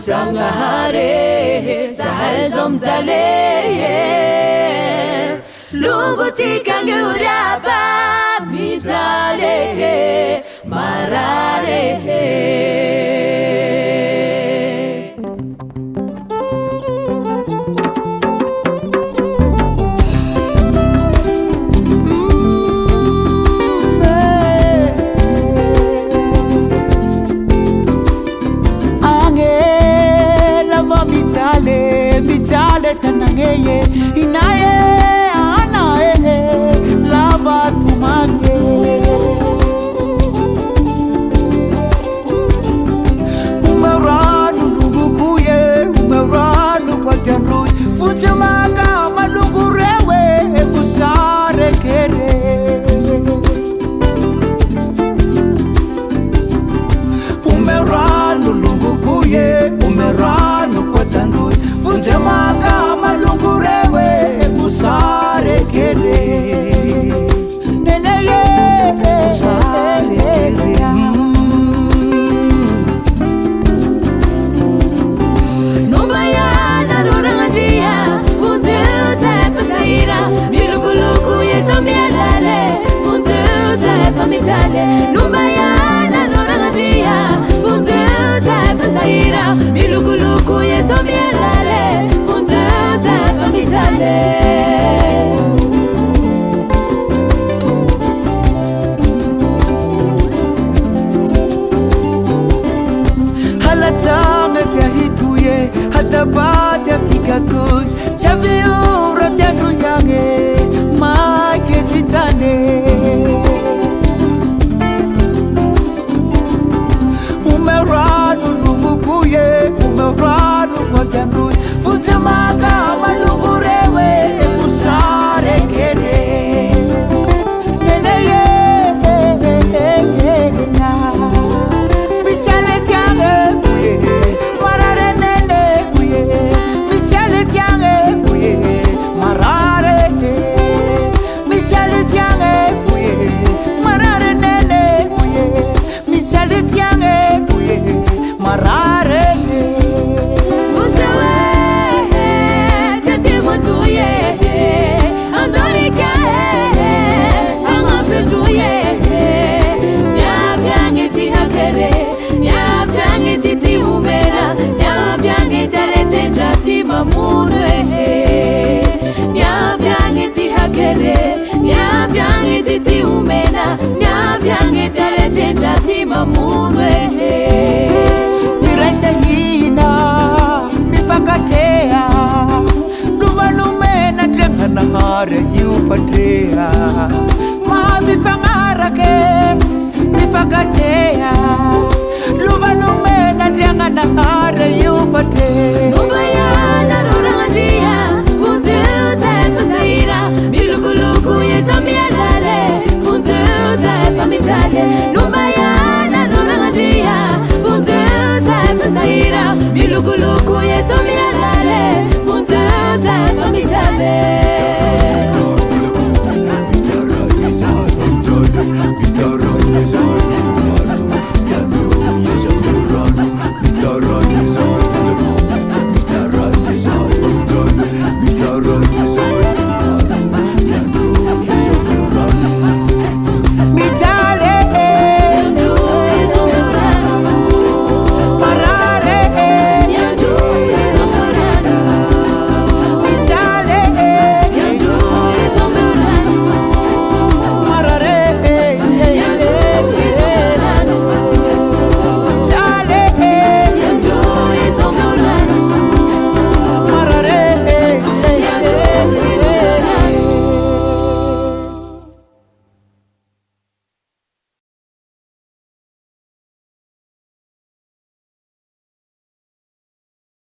Sangahare sahal zomzale lunguti kanguraba mizale marare Mitale tanangeye inaye anae lava tumange umeranu nugukuye umeranu kwatenru fuchamaga malugurewe kusare kere umeranu nugukuye umeranu kwatenru Funjamaga malungurewe musare kere neneye musare kere Numbaya narorangadia funzuza fasaira milukuluku yezomialale funzuza famitale Numbaya narorangadia funzuza fasaira milukuluku yezomialale funzuza famitale Halatame te hituye hatabate tikatoy chaviura te nyange make titane umeranu nugukuye umeranu kwatanru funjamaga malugurewe musare kere neneye Michale tiange buye marare nene buye Michale tiange buye marare Michale tiange buye marare nene buye Michale tiange buye marare Fusawe tatimotuye andorika angapeduye Nyavyangi hakere Nyavyangi titi umera Nyavyangi taretenda timamunwe Nyavyangi hakere Nyavyangi titi umera Nyavyangi taretenda timamunwe Miraisa yina mifakatea Nuvalumena dremana ngare yufatea Ma mifangarake mifakatea